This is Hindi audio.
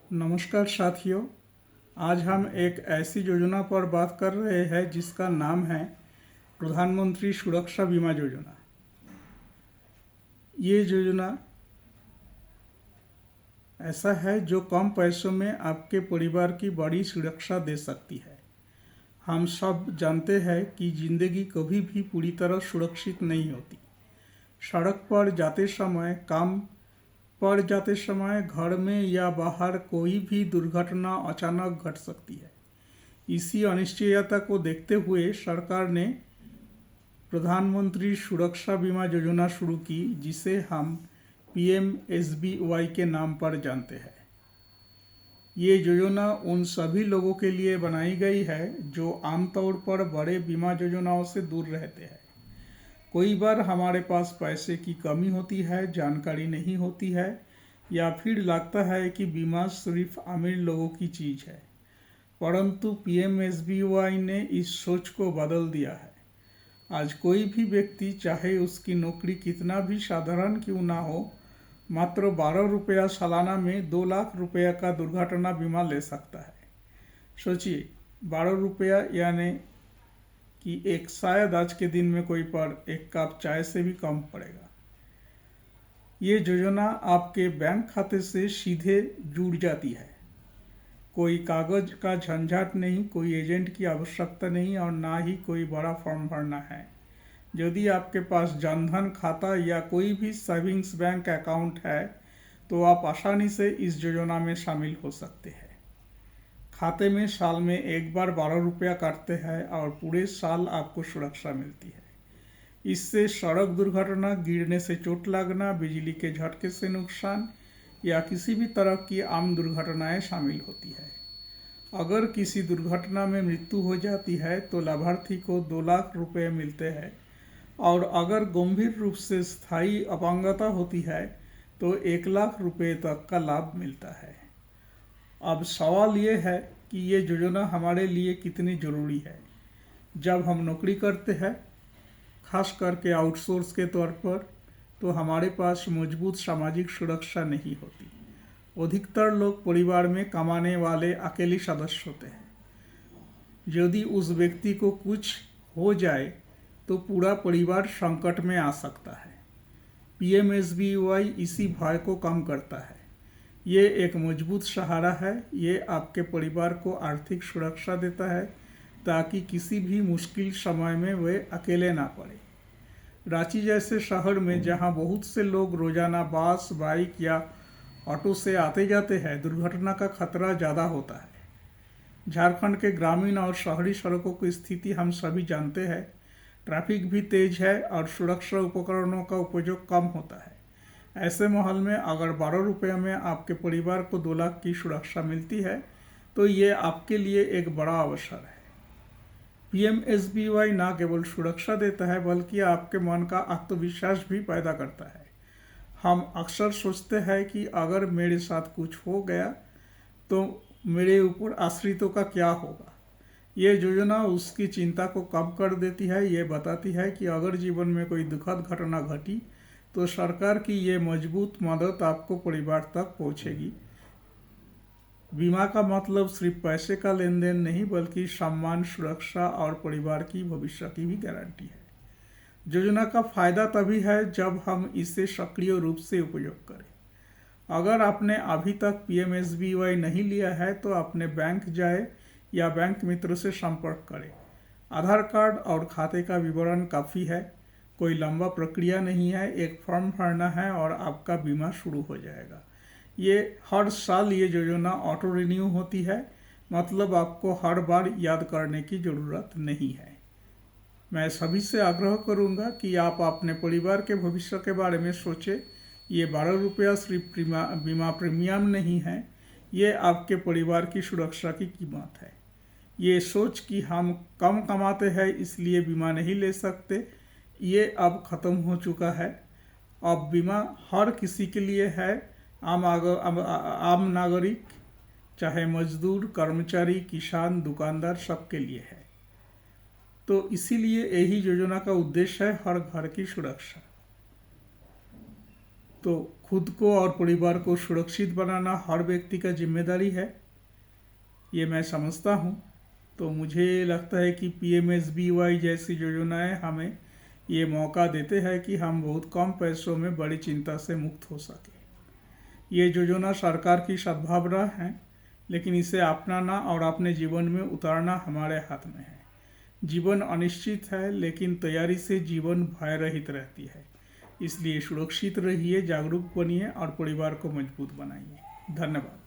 नमस्कार साथियों। आज हम एक ऐसी योजना पर बात कर रहे हैं जिसका नाम है प्रधानमंत्री सुरक्षा बीमा योजना। ये योजना ऐसा है जो कम पैसों में आपके परिवार की बड़ी सुरक्षा दे सकती है। हम सब जानते हैं कि जिंदगी कभी भी पूरी तरह सुरक्षित नहीं होती। सड़क पर जाते समय, काम पर जाते समय, घर में या बाहर कोई भी दुर्घटना अचानक घट सकती है। इसी अनिश्चयता को देखते हुए सरकार ने प्रधानमंत्री सुरक्षा बीमा योजना शुरू की, जिसे हम PMSBY के नाम पर जानते हैं। ये योजना उन सभी लोगों के लिए बनाई गई है जो आमतौर पर बड़े बीमा योजनाओं से दूर रहते हैं। कई बार हमारे पास पैसे की कमी होती है, जानकारी नहीं होती है, या फिर लगता है कि बीमा सिर्फ अमीर लोगों की चीज़ है। परंतु PMSBY ने इस सोच को बदल दिया है। आज कोई भी व्यक्ति, चाहे उसकी नौकरी कितना भी साधारण क्यों ना हो, मात्र 12 रुपया सालाना में 2 लाख रुपया का दुर्घटना बीमा ले सकता है। सोचिए, 12 रुपया यानी कि एक शायद आज के दिन में कोई पर एक कप चाय से भी कम पड़ेगा। ये योजना आपके बैंक खाते से सीधे जुड़ जाती है। कोई कागज का झंझट नहीं, कोई एजेंट की आवश्यकता नहीं, और ना ही कोई बड़ा फॉर्म भरना है। यदि आपके पास जनधन खाता या कोई भी सेविंग्स बैंक अकाउंट है तो आप आसानी से इस योजना में शामिल हो सकते हैं। खाते में साल में एक बार 12 रुपया काटते हैं और पूरे साल आपको सुरक्षा मिलती है। इससे सड़क दुर्घटना, गिरने से चोट लगना, बिजली के झटके से नुकसान या किसी भी तरह की आम दुर्घटनाएं शामिल होती है। अगर किसी दुर्घटना में मृत्यु हो जाती है तो लाभार्थी को 2 लाख रुपए मिलते हैं, और अगर गंभीर रूप से स्थायी अपंगता होती है तो 1 लाख रुपए तक का लाभ मिलता है। अब सवाल ये है कि ये योजना हमारे लिए कितनी ज़रूरी है। जब हम नौकरी करते हैं, खास करके आउटसोर्स के तौर पर, तो हमारे पास मजबूत सामाजिक सुरक्षा नहीं होती। अधिकतर लोग परिवार में कमाने वाले अकेले सदस्य होते हैं। यदि उस व्यक्ति को कुछ हो जाए तो पूरा परिवार संकट में आ सकता है। PMSBY इसी भय को कम करता है। ये एक मजबूत सहारा है। ये आपके परिवार को आर्थिक सुरक्षा देता है ताकि किसी भी मुश्किल समय में वे अकेले ना पड़े। रांची जैसे शहर में, जहां बहुत से लोग रोजाना बस, बाइक या ऑटो से आते जाते हैं, दुर्घटना का खतरा ज़्यादा होता है। झारखंड के ग्रामीण और शहरी सड़कों की स्थिति हम सभी जानते हैं। ट्रैफिक भी तेज है और सुरक्षा उपकरणों का उपयोग कम होता है। ऐसे माहौल में अगर 12 रुपये में आपके परिवार को 2 लाख की सुरक्षा मिलती है तो ये आपके लिए एक बड़ा अवसर है। PMSBY न केवल सुरक्षा देता है बल्कि आपके मन का आत्मविश्वास भी पैदा करता है। हम अक्सर सोचते हैं कि अगर मेरे साथ कुछ हो गया तो मेरे ऊपर आश्रितों का क्या होगा। ये योजना उसकी चिंता को कम कर देती है। ये बताती है कि अगर जीवन में कोई दुखद घटना घटी तो सरकार की ये मजबूत मदद आपको परिवार तक पहुंचेगी। बीमा का मतलब सिर्फ पैसे का लेन देन नहीं, बल्कि सम्मान, सुरक्षा और परिवार की भविष्य की भी गारंटी है। योजना का फायदा तभी है जब हम इसे सक्रिय रूप से उपयोग करें। अगर आपने अभी तक PMSBY नहीं लिया है तो अपने बैंक जाए या बैंक मित्र से संपर्क करें। आधार कार्ड और खाते का विवरण काफ़ी है। कोई लंबा प्रक्रिया नहीं है, एक फॉर्म भरना है और आपका बीमा शुरू हो जाएगा। ये हर साल ये योजना ऑटो रिन्यू होती है, मतलब आपको हर बार याद करने की ज़रूरत नहीं है। मैं सभी से आग्रह करूंगा कि आप अपने परिवार के भविष्य के बारे में सोचें। ये 12 रुपया सिर्फ बीमा प्रीमियम नहीं है, ये आपके परिवार की सुरक्षा की कीमत है। ये सोच कि हम कम कमाते हैं इसलिए बीमा नहीं ले सकते, ये अब ख़त्म हो चुका है। अब बीमा हर किसी के लिए है। आम नागरिक, चाहे मजदूर, कर्मचारी, किसान, दुकानदार, सबके लिए है। तो इसीलिए यही योजना का उद्देश्य है, हर घर की सुरक्षा। तो खुद को और परिवार को सुरक्षित बनाना हर व्यक्ति का जिम्मेदारी है, ये मैं समझता हूँ। तो मुझे लगता है कि PMSBY जैसी योजनाएं हमें ये मौका देते हैं कि हम बहुत कम पैसों में बड़ी चिंता से मुक्त हो सके। ये योजना सरकार की सद्भावना है, लेकिन इसे अपनाना और अपने जीवन में उतारना हमारे हाथ में है। जीवन अनिश्चित है, लेकिन तैयारी से जीवन भय रहित रहती है। इसलिए सुरक्षित रहिए, जागरूक बनिए और परिवार को मजबूत बनाइए। धन्यवाद।